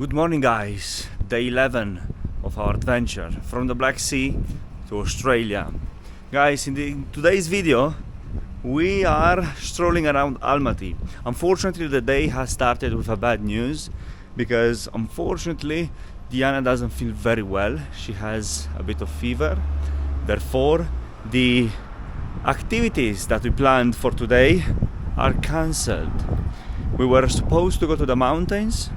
Good morning, guys. Day 11 of our adventure from the Black Sea to Australia. Guys, in today's video we are strolling around Almaty. Unfortunately, the day has started with a bad news because unfortunately Diana doesn't feel very well. She has a bit of fever. Therefore, the activities that we planned for today are cancelled. We were supposed to go to the mountains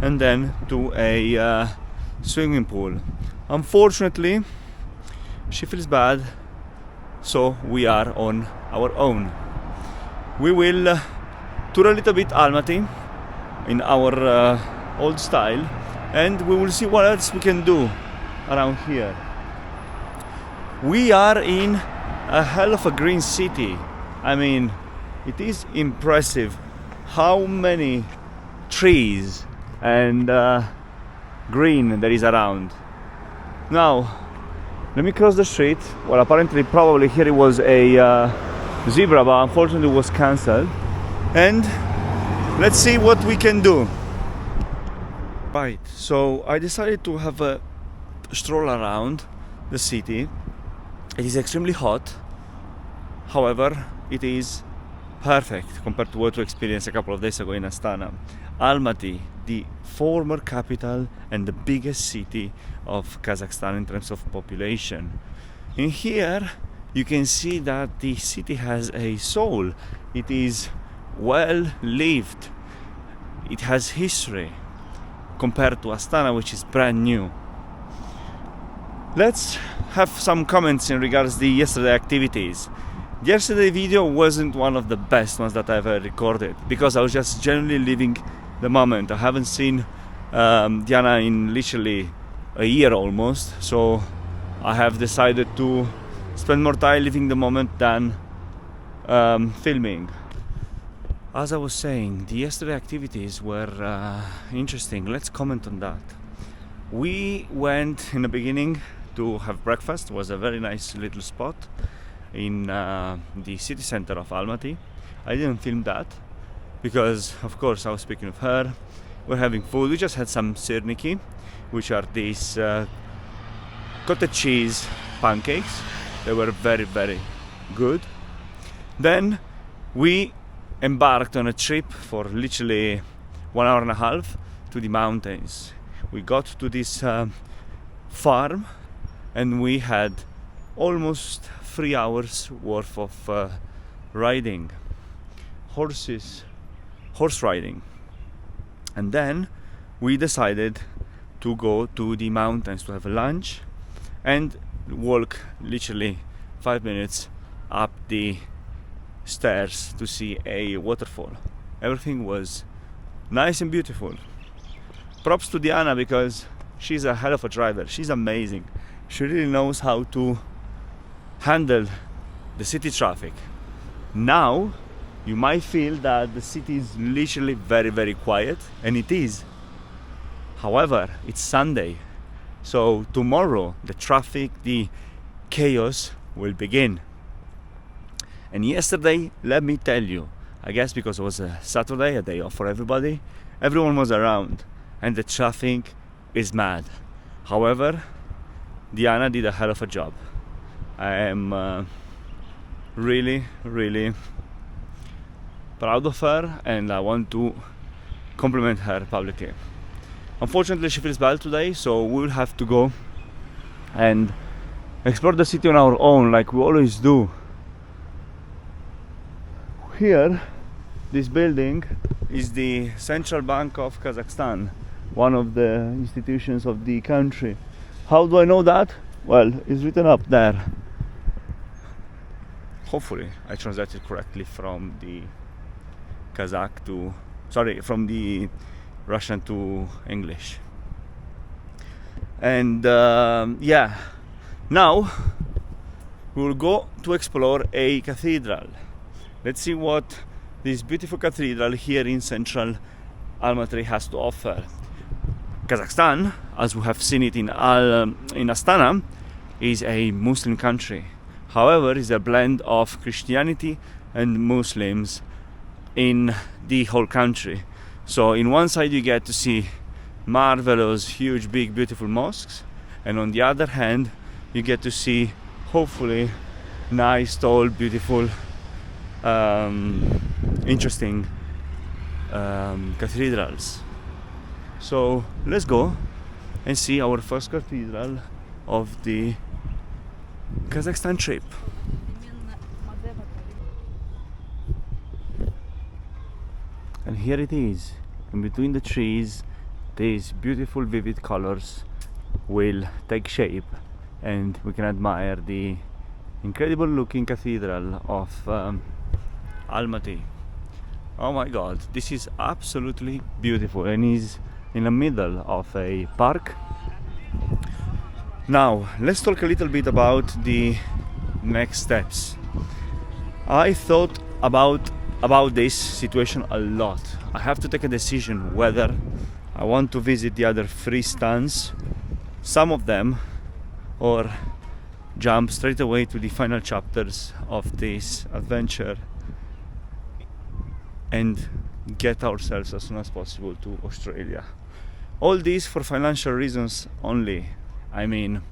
and then to a swimming pool. Unfortunately, she feels bad, so we are on our own. We will tour a little bit Almaty in our old style, and we will see what else we can do around here. We are in a hell of a green city. I mean, it is impressive how many trees and green there is around. Now, let me cross the street. Well, apparently, probably here it was a zebra, but unfortunately it was cancelled. And let's see what we can do. Right, so I decided to have a stroll around the city. It is extremely hot. However, it is perfect compared to what we experienced a couple of days ago in Astana. Almaty, the former capital and the biggest city of Kazakhstan in terms of population. In here, you can see that the city has a soul. It is well lived. It has history compared to Astana, which is brand new. Let's have some comments in regards to the yesterday activities. Yesterday video wasn't one of the best ones that I've ever recorded because I was just genuinely living the moment. I haven't seen Diana in literally a year almost, so I have decided to spend more time living the moment than filming. As I was saying, the yesterday activities were interesting. Let's comment on that. We went in the beginning to have breakfast. It was a very nice little spot in the city center of Almaty. I didn't film that because, of course, I was speaking with her. We're having food. We just had some sirniki, which are these cottage cheese pancakes. They were very, very good. Then we embarked on a trip for literally 1 hour and a half to the mountains. We got to this farm and we had almost 3 hours worth of riding, horse riding. And then we decided to go to the mountains to have a lunch and walk literally 5 minutes up the stairs to see a waterfall. Everything was nice and beautiful. Props to Diana because she's a hell of a driver. She's amazing. She really knows how to handle the city traffic. Now you might feel that the city is literally very, very quiet, and it is. However, it's Sunday, so tomorrow the traffic, the chaos will begin. And yesterday, let me tell you, I guess because it was a Saturday, a day off for everybody, everyone was around and the traffic is mad. However, Diana did a hell of a job. I am really, really proud of her, and I want to compliment her publicly. Unfortunately, she feels bad today, so we'll have to go and explore the city on our own like we always do. Here, this building is the Central Bank of Kazakhstan, one of the institutions of the country. How do I know that? Well, it's written up there. Hopefully I translated correctly from the from the Russian to English. And yeah, now we will go to explore a cathedral. Let's see what this beautiful cathedral here in central Almaty has to offer. Kazakhstan, as we have seen it in Astana, is a Muslim country. However, it's a blend of Christianity and Muslims in the whole country. So in one side you get to see marvelous, huge, big, beautiful mosques, and on the other hand you get to see hopefully nice, tall, beautiful, interesting cathedrals. So let's go and see our first cathedral of the Kazakhstan trip. And here it is, in between the trees. These beautiful vivid colors will take shape and we can admire the incredible looking cathedral of Almaty. Oh my god, this is absolutely beautiful and is in the middle of a park. Now let's talk a little bit about the next steps. I thought about this situation a lot. I have to take a decision whether I want to visit the other 3 stands, some of them, or jump straight away to the final chapters of this adventure and get ourselves as soon as possible to Australia. All this for financial reasons only. I mean,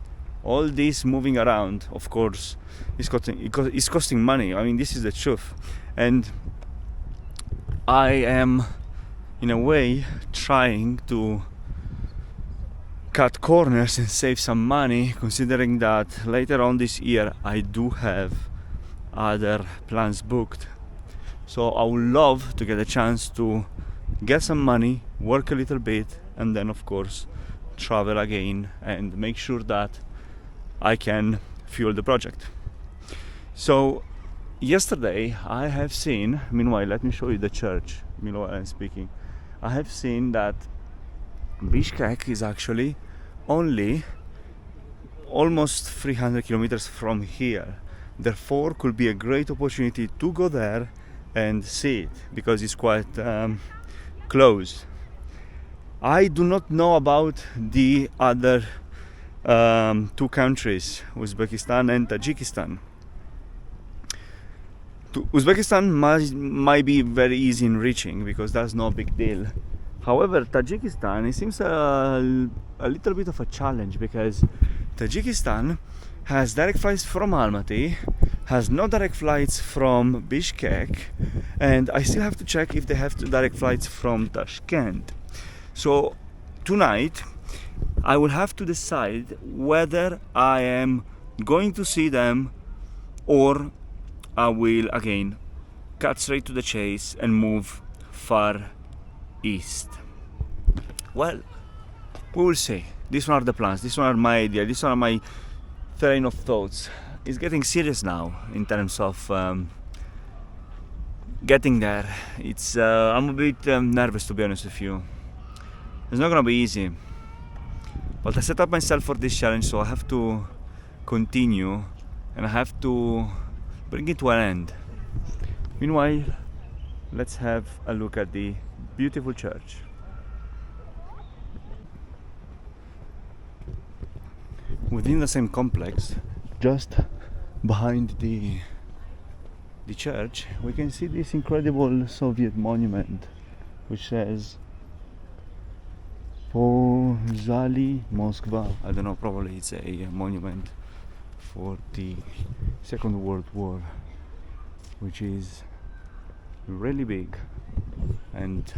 all this moving around, of course, is costing money. I mean, this is the truth. And I am, in a way, trying to cut corners and save some money, considering that later on this year I do have other plans booked. So I would love to get a chance to get some money, work a little bit, and then of course travel again and make sure that I can fuel the project. So yesterday I have seen, meanwhile let me show you the church meanwhile I'm speaking. I have seen that Bishkek is actually only almost 300 kilometers from here. Therefore could be a great opportunity to go there and see it, because it's quite close. I do not know about the other 2 countries, Uzbekistan and Tajikistan. Uzbekistan might be very easy in reaching because that's no big deal. However, Tajikistan, it seems a little bit of a challenge, because Tajikistan has direct flights from Almaty, has no direct flights from Bishkek, and I still have to check if they have direct flights from Tashkent. So tonight I will have to decide whether I am going to see them or I will again cut straight to the chase and move far east. Well, we will see. These are the plans, these are my idea, these are my train of thoughts. It's getting serious now in terms of getting there. It's I'm a bit nervous, to be honest with you. It's not gonna be easy, but I set up myself for this challenge, so I have to continue and I have to bring it to an end. Meanwhile, let's have a look at the beautiful church. Within the same complex, just behind the church, we can see this incredible Soviet monument which says Pozali Moskva. I don't know, probably it's a monument for the Second World War, which is really big and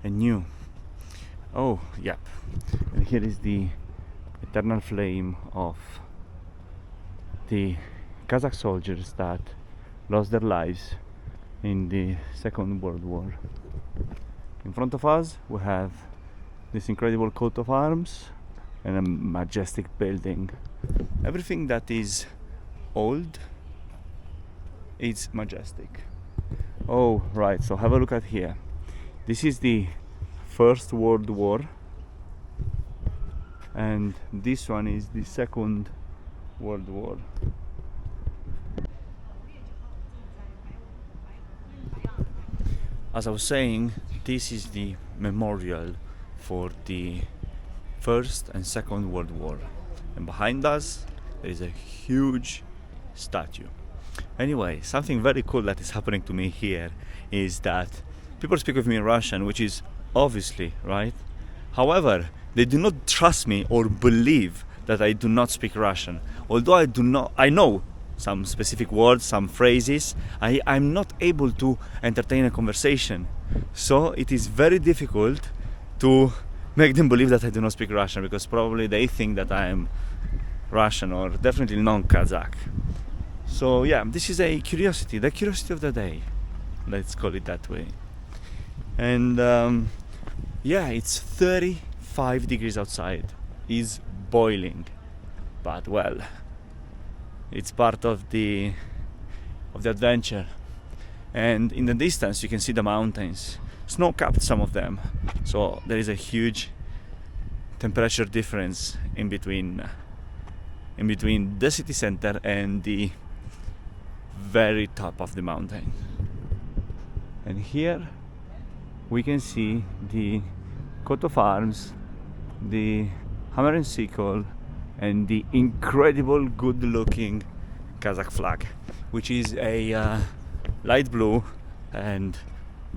new. Oh, yeah. And here is the eternal flame of the Kazakh soldiers that lost their lives in the Second World War. In front of us we have this incredible coat of arms and a majestic building. Everything that is old is majestic. Oh right, so have a look at here. This is the First World War and this one is the Second World War. As I was saying, this is the memorial for the First and Second World War, and behind us there is a huge statue. Anyway, something very cool that is happening to me here is that people speak with me in Russian, which is obviously right. However, they do not trust me or believe that I do not speak Russian. Although I know some specific words, some phrases, I'm not able to entertain a conversation. So it is very difficult to make them believe that I do not speak Russian, because probably they think that I am Russian or definitely non-Kazakh. So yeah, this is a curiosity, the curiosity of the day, let's call it that way. And yeah, it's 35 degrees outside, it's boiling, but well, it's part of the adventure. And in the distance you can see the mountains, snow-capped some of them, so there is a huge temperature difference in between the city center and the very top of the mountain. And here we can see the coat of arms, the hammer and sickle, and the incredible good looking Kazakh flag, which is a light blue and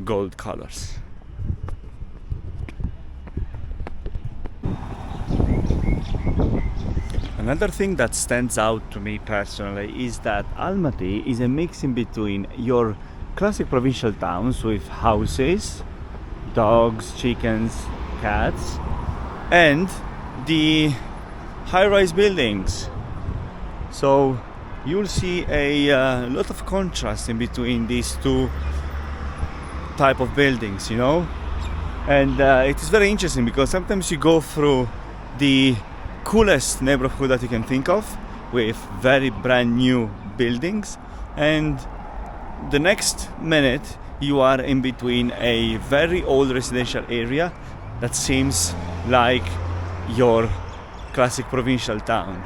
gold colors. Another thing that stands out to me personally is that Almaty is a mix in between your classic provincial towns with houses, dogs, chickens, cats, and the high-rise buildings. So you'll see a lot of contrast in between these two type of buildings, you know. And it is very interesting because sometimes you go through the coolest neighborhood that you can think of with very brand new buildings, and the next minute you are in between a very old residential area that seems like your classic provincial town.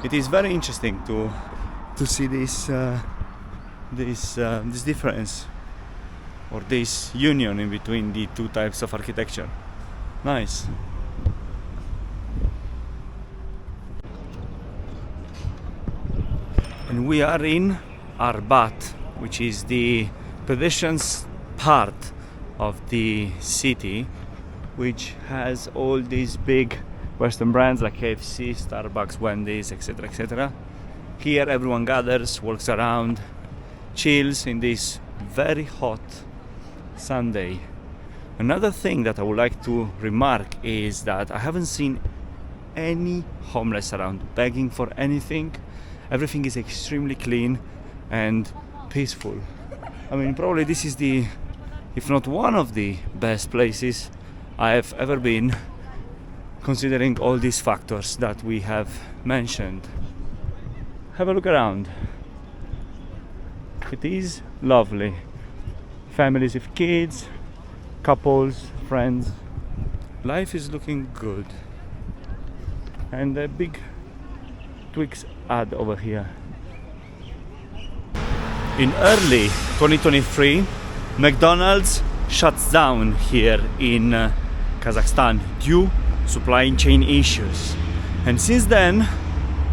It is very interesting to see this difference, or this union in between the two types of architecture. Nice. And we are in Arbat, which is the pedestrians part of the city, which has all these big Western brands like KFC, Starbucks, Wendy's, etc., etc. Here everyone gathers, walks around, chills in this very hot Sunday. Another thing that I would like to remark is that I haven't seen any homeless around begging for anything. Everything is extremely clean and peaceful. I mean, probably this is the, if not one of the best places I have ever been, considering all these factors that we have mentioned. Have a look around. It is lovely. Families with kids, couples, friends. Life is looking good. And a big Twix ad over here. In early 2023, McDonald's shuts down here in Kazakhstan due supply chain issues. And since then,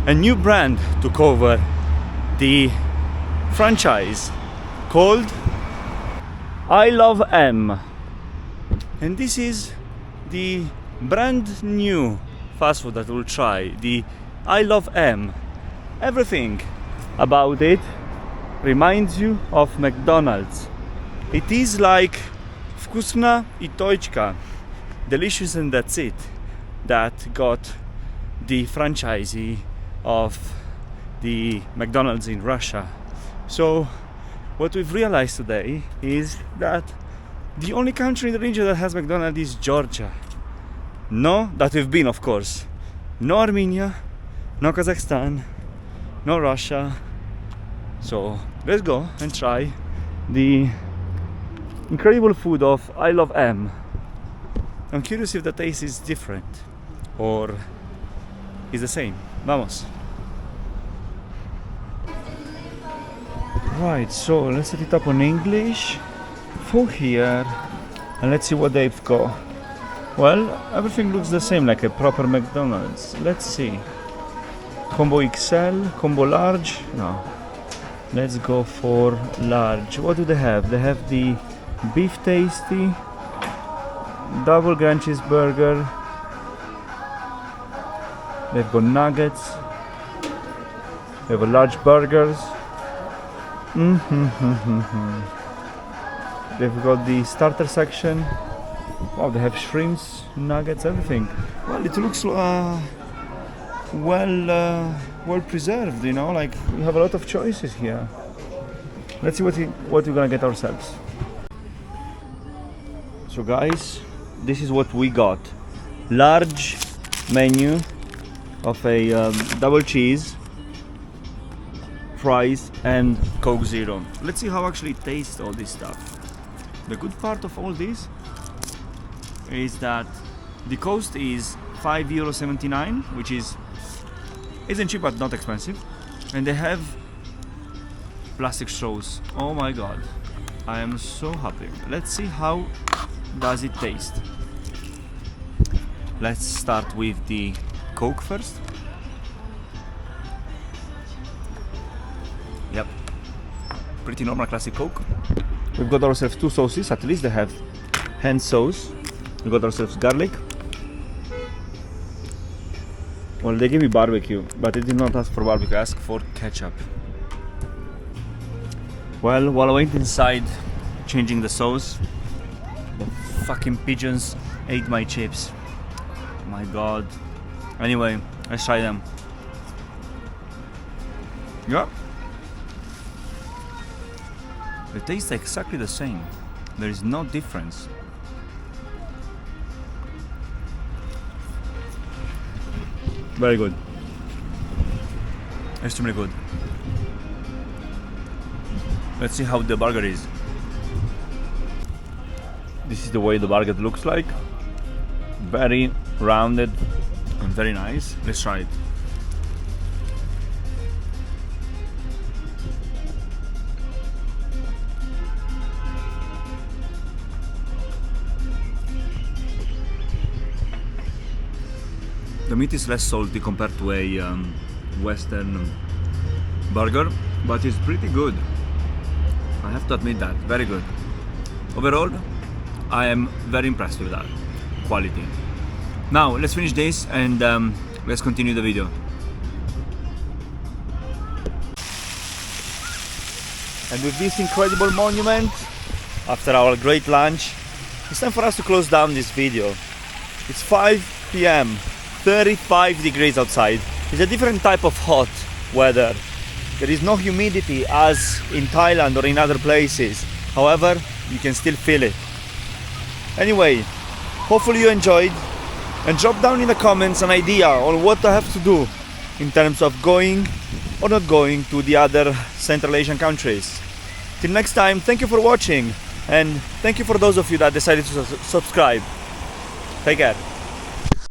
a new brand took over the franchise called I Love M. And this is the brand new fast food that we'll try, the I Love M. Everything about it reminds you of McDonald's. It is like vkusna i toichka, delicious and that's it, that got the franchisee of the McDonald's in Russia. So what we've realized today is that the only country in the region that has McDonald's is Georgia. No, that we've been, of course. No Armenia, no Kazakhstan, no Russia. So let's go and try the incredible food of I Love M. I'm curious if the taste is different or is the same. Vamos. Right, so let's set it up on English for here and let's see what they've got. Well, everything looks the same, like a proper McDonald's. Let's see. Combo XL, combo large? No. Let's go for large. What do they have? They have the beef tasty, double grand cheeseburger. They've got nuggets. They have a large burgers. They've got the starter section. Wow, they have shrimps, nuggets, everything. Well, it looks well preserved, you know, like we have a lot of choices here. Let's see what we're gonna get ourselves. So guys, this is what we got. Large menu of a double cheese, fries and Coke Zero. Let's see how actually it tastes, all this stuff. The good part of all this is that the cost is €5.79, which isn't cheap but not expensive, and they have plastic straws. Oh my god, I am so happy. Let's see how does it taste. Let's start with the Coke first. Yep, pretty normal classic Coke. We've got ourselves two sauces, at least they have hand sauce. We got ourselves garlic. Well, they gave me barbecue, but I did not ask for barbecue, I asked for ketchup. Well, while I went inside changing the sauce, the fucking pigeons ate my chips. My god. Anyway, let's try them. Yeah. They taste exactly the same. There is no difference. Very good. Extremely good. Let's see how the burger is. This is the way the burger looks like. Very rounded and very nice. Let's try it. The meat is less salty compared to a Western burger, but it's pretty good. I have to admit that, very good. Overall, I am very impressed with that quality. Now, let's finish this and let's continue the video. And with this incredible monument, after our great lunch, it's time for us to close down this video. It's 5 p.m. 35 degrees outside. It's a different type of hot weather. There is no humidity as in Thailand or in other places. However, you can still feel it. Anyway, hopefully you enjoyed, and drop down in the comments an idea on what I have to do in terms of going or not going to the other Central Asian countries. Till next time, thank you for watching, and thank you for those of you that decided to subscribe. Take care.